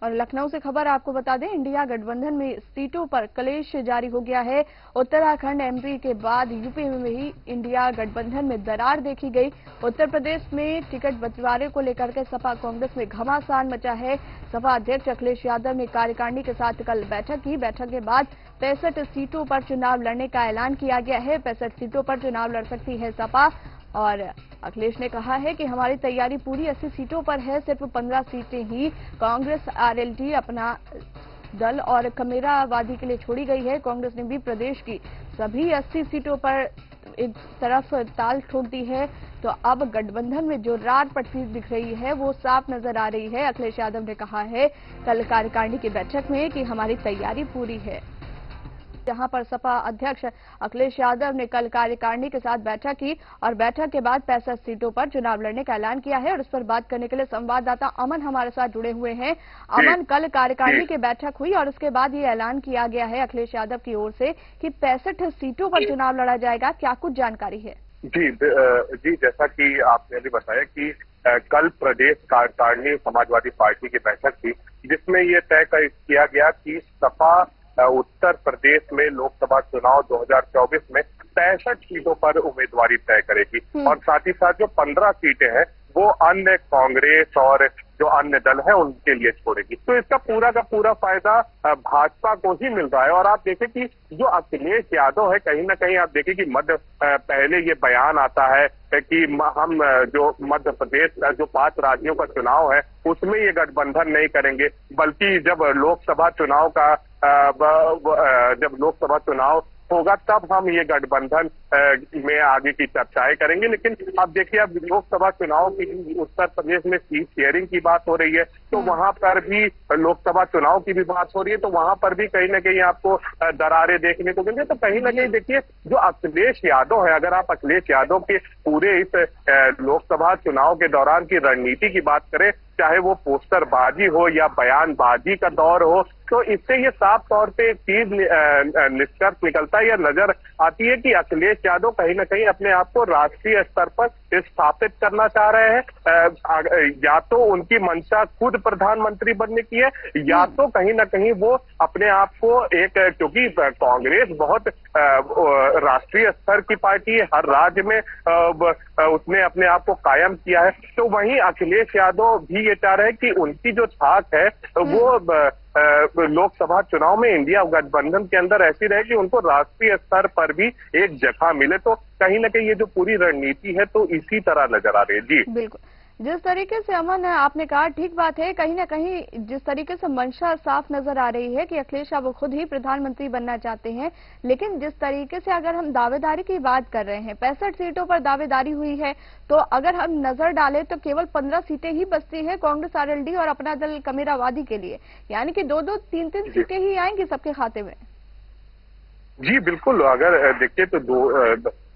और लखनऊ से खबर आपको बता दें, इंडिया गठबंधन में सीटों पर कलेश जारी हो गया है। उत्तराखंड एमपी के बाद यूपी में ही इंडिया गठबंधन में दरार देखी गई। उत्तर प्रदेश में टिकट बंटवारे को लेकर के सपा कांग्रेस में घमासान मचा है। सपा अध्यक्ष अखिलेश यादव ने कार्यकारिणी के साथ कल बैठक की। बैठक के बाद 65 सीटों पर चुनाव लड़ने का ऐलान किया गया है। 65 सीटों पर चुनाव लड़ सकती है सपा और अखिलेश ने कहा है कि हमारी तैयारी पूरी 80 सीटों पर है। सिर्फ 15 सीटें ही कांग्रेस आरएलडी अपना दल और कमेरावादी के लिए छोड़ी गई है। कांग्रेस ने भी प्रदेश की सभी 80 सीटों पर एक तरफ ताल ठोक दी है। तो अब गठबंधन में जो रार पटती दिख रही है वो साफ नजर आ रही है। अखिलेश यादव ने कहा है कल कार्यकारिणी की बैठक में कि हमारी तैयारी पूरी है। जहां पर सपा अध्यक्ष अखिलेश यादव ने कल कार्यकारिणी के साथ बैठक की और बैठक के बाद 65 सीटों पर चुनाव लड़ने का ऐलान किया है। और इस पर बात करने के लिए संवाददाता अमन हमारे साथ जुड़े हुए हैं। अमन, कल कार्यकारिणी की बैठक हुई और उसके बाद ये ऐलान किया गया है अखिलेश यादव की ओर से कि 65 सीटों पर चुनाव लड़ा जाएगा। क्या कुछ जानकारी है? जी, जैसा कि आपने भी बताया कि कल प्रदेश कार्यकारिणी समाजवादी पार्टी की बैठक थी, जिसमें ये तय किया गया कि सपा उत्तर प्रदेश में लोकसभा चुनाव 2024 में 65 सीटों पर उम्मीदवारी तय करेगी और साथ ही साथ जो 15 सीटें हैं वो अन्य कांग्रेस और जो अन्य दल है उनके लिए छोड़ेगी। तो इसका पूरा का पूरा फायदा भाजपा को ही मिल रहा है। और आप देखें कि जो अखिलेश यादव है, कहीं ना कहीं आप देखें कि पहले ये बयान आता है कि हम जो मध्य प्रदेश जो 5 राज्यों का चुनाव है उसमें ये गठबंधन नहीं करेंगे, बल्कि जब लोकसभा चुनाव होगा तब हम ये गठबंधन में आगे की चर्चाएं करेंगे। लेकिन अब देखिए, अब लोकसभा चुनाव की उत्तर प्रदेश में सीट शेयरिंग की बात हो रही है, तो वहां पर भी लोकसभा चुनाव की भी बात हो रही है, तो वहां पर भी कहीं ना कहीं आपको दरारें देखने को मिलेंगी। तो कहीं ना कहीं देखिए, जो अखिलेश यादव है, अगर आप अखिलेश यादव के पूरे इस लोकसभा चुनाव के दौरान की रणनीति की बात करें, चाहे वो पोस्टरबाजी हो या बयानबाजी का दौर हो, तो इससे ये साफ तौर पे एक चीज निष्कर्ष निकलता है या नजर आती है कि अखिलेश यादव कहीं ना कहीं अपने आप को राष्ट्रीय स्तर पर स्थापित करना चाह रहे हैं। या तो उनकी मंशा खुद प्रधानमंत्री बनने की है, या तो कहीं ना कहीं वो अपने आप को एक, क्योंकि कांग्रेस बहुत राष्ट्रीय स्तर की पार्टी है, हर राज्य में उसने अपने आप को कायम किया है, तो वहीं अखिलेश यादव भी ये चाह रहे हैं कि उनकी जो छाप है वो लोकसभा चुनाव में इंडिया गठबंधन के अंदर ऐसी रहे कि उनको राष्ट्रीय स्तर पर भी एक जगह मिले। तो कहीं ना कहीं ये जो पूरी रणनीति है तो इसी तरह नजर आ रही है। जी बिल्कुल, जिस तरीके से अमन आपने कहा ठीक बात है। कहीं ना कहीं जिस तरीके से मंशा साफ नजर आ रही है कि अखिलेश अब खुद ही प्रधानमंत्री बनना चाहते हैं, लेकिन जिस तरीके से अगर हम दावेदारी की बात कर रहे हैं, 65 सीटों पर दावेदारी हुई है, तो अगर हम नजर डालें तो केवल 15 सीटें ही बचती है कांग्रेस आरएलडी और अपना दल कमेरावादी के लिए, यानी कि 2-2, 3-3 सीटें ही आएंगी सबके खाते में। जी बिल्कुल, अगर देखिए तो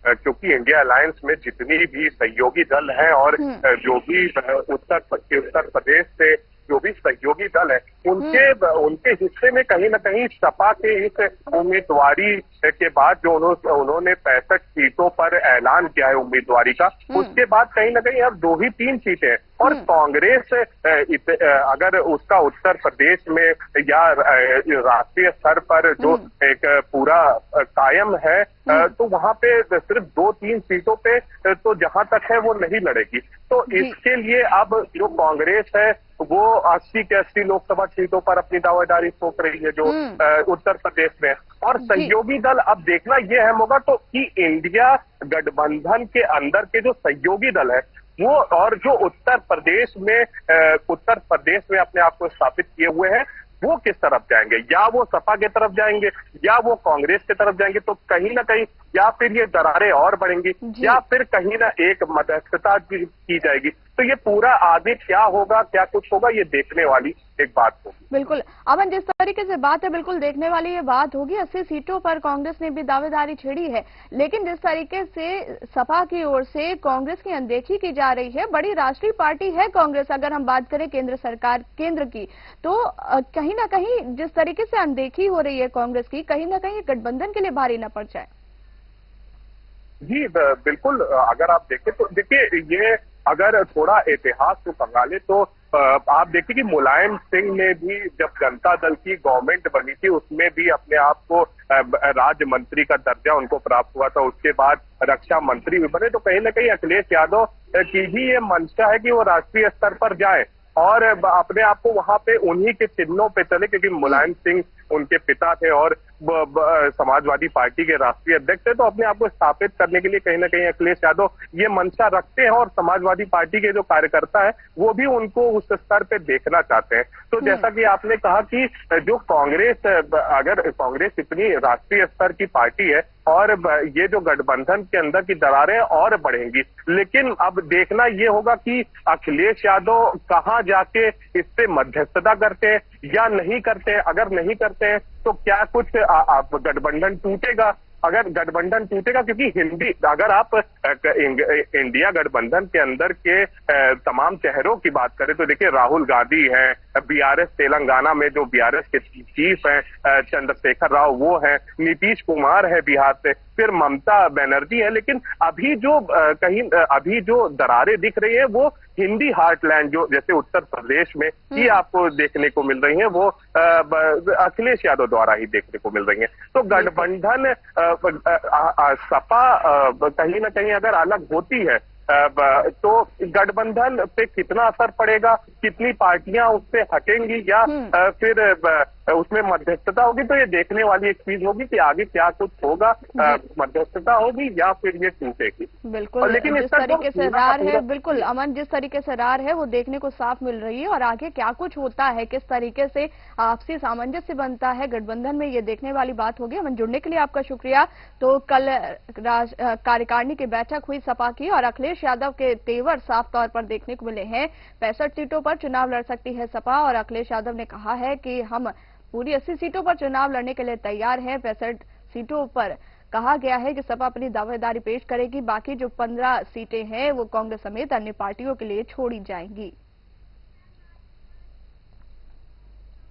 क्योंकि इंडिया अलायंस में जितनी भी सहयोगी दल हैं और जो भी उत्तर प्रदेश से जो भी सहयोगी दल है उनके हिस्से में कहीं ना कहीं सपा के इस उम्मीदवारी के बाद जो उन्होंने 65 सीटों पर ऐलान किया है उम्मीदवारी का, उसके बाद कहीं ना कहीं अब 2 ही 3 सीटें हैं। और कांग्रेस अगर उसका उत्तर प्रदेश में या राष्ट्रीय स्तर पर जो एक पूरा कायम है, तो वहां पे सिर्फ 2-3 सीटों पे तो जहां तक है वो नहीं लड़ेगी। तो इसके लिए अब जो कांग्रेस है वो 80 के 80 लोकसभा सीटों पर अपनी दावेदारी ठोक रही है जो उत्तर प्रदेश में। और सहयोगी दल, अब देखना ये अहम होगा तो कि इंडिया गठबंधन के अंदर के जो सहयोगी दल है वो और जो उत्तर प्रदेश में अपने आप को स्थापित किए हुए हैं, वो किस तरफ जाएंगे, या वो सपा की तरफ जाएंगे या वो कांग्रेस की तरफ जाएंगे। तो कहीं ना कहीं या फिर ये दरारें और बढ़ेंगी या फिर कहीं ना एक मध्यस्थता की जाएगी। तो ये पूरा आगे क्या होगा, क्या कुछ होगा, ये देखने वाली एक बात होगी। बिल्कुल अमन, जिस तरीके से बात है बिल्कुल देखने वाली ये बात होगी। 80 सीटों पर कांग्रेस ने भी दावेदारी छेड़ी है, लेकिन जिस तरीके से सपा की ओर से कांग्रेस की अनदेखी की जा रही है, बड़ी राष्ट्रीय पार्टी है कांग्रेस, अगर हम बात करें केंद्र की, तो कहीं ना कहीं जिस तरीके से अनदेखी हो रही है कांग्रेस की, कहीं ना कहीं गठबंधन के लिए भारी न पड़ जाए। जी बिल्कुल, अगर आप देखें तो देखिए, ये अगर थोड़ा इतिहास को खंगाले तो आप देखिए कि मुलायम सिंह ने भी जब जनता दल की गवर्नमेंट बनी थी उसमें भी अपने आप को राज्य मंत्री का दर्जा उनको प्राप्त हुआ था। उसके बाद रक्षा मंत्री भी बने। तो कहीं ना कहीं अखिलेश यादव की भी ये मंशा है कि वो राष्ट्रीय स्तर पर जाए और अपने आप को वहां पे उन्हीं के चिन्हों पे चले, क्योंकि मुलायम सिंह उनके पिता थे और समाजवादी पार्टी के राष्ट्रीय अध्यक्ष थे। तो अपने आप को स्थापित करने के लिए कहीं ना कहीं अखिलेश यादव ये मंशा रखते हैं और समाजवादी पार्टी के जो कार्यकर्ता है वो भी उनको उस स्तर पे देखना चाहते हैं। तो जैसा कि आपने कहा कि जो कांग्रेस, अगर कांग्रेस इतनी राष्ट्रीय स्तर की पार्टी है और ये जो गठबंधन के अंदर की दरारें और बढ़ेंगी, लेकिन अब देखना ये होगा कि अखिलेश यादव कहां जाके इस पे मध्यस्थता करते हैं या नहीं करते हैं। अगर नहीं करते हैं तो क्या कुछ गठबंधन टूटेगा? अगर गठबंधन टूटेगा, क्योंकि हिंदी, अगर आप इंडिया गठबंधन के अंदर के तमाम चेहरों की बात करें तो देखिए राहुल गांधी हैं, बीआरएस तेलंगाना में जो बीआरएस के चीफ हैं चंद्रशेखर राव वो हैं, नीतीश कुमार है बिहार से, फिर ममता बनर्जी है। लेकिन अभी जो अभी जो दरारें दिख रही है वो हिंदी हार्टलैंड जो जैसे उत्तर प्रदेश में ही आपको देखने को मिल रही है, वो अखिलेश यादव द्वारा ही देखने को मिल रही है। तो गठबंधन सपा कहीं ना कहीं अगर अलग होती है तो गठबंधन पे कितना असर पड़ेगा, कितनी पार्टियां उससे हटेंगी या फिर उसमें मध्यस्थता होगी, तो ये देखने वाली एक चीज होगी कि आगे क्या कुछ होगा, मध्यस्थता होगी या फिर ये टूटेगी। बिल्कुल, लेकिन जिस तरीके से रार है, बिल्कुल अमन, जिस तरीके से रार है वो देखने को साफ मिल रही है और आगे क्या कुछ होता है, किस तरीके से आपसी सामंजस्य बनता है गठबंधन में, ये देखने वाली बात होगी। अमन, जुड़ने के लिए आपका शुक्रिया। तो कल कार्यकारिणी की बैठक हुई सपा की और अखिलेश यादव के तेवर साफ तौर पर देखने को मिले हैं। 65 सीटों पर चुनाव लड़ सकती है सपा और अखिलेश यादव ने कहा है कि हम पूरी 80 सीटों पर चुनाव लड़ने के लिए तैयार हैं। 65 सीटों पर कहा गया है कि सपा अपनी दावेदारी पेश करेगी, बाकी जो 15 सीटें हैं वो कांग्रेस समेत अन्य पार्टियों के लिए छोड़ी जाएंगी।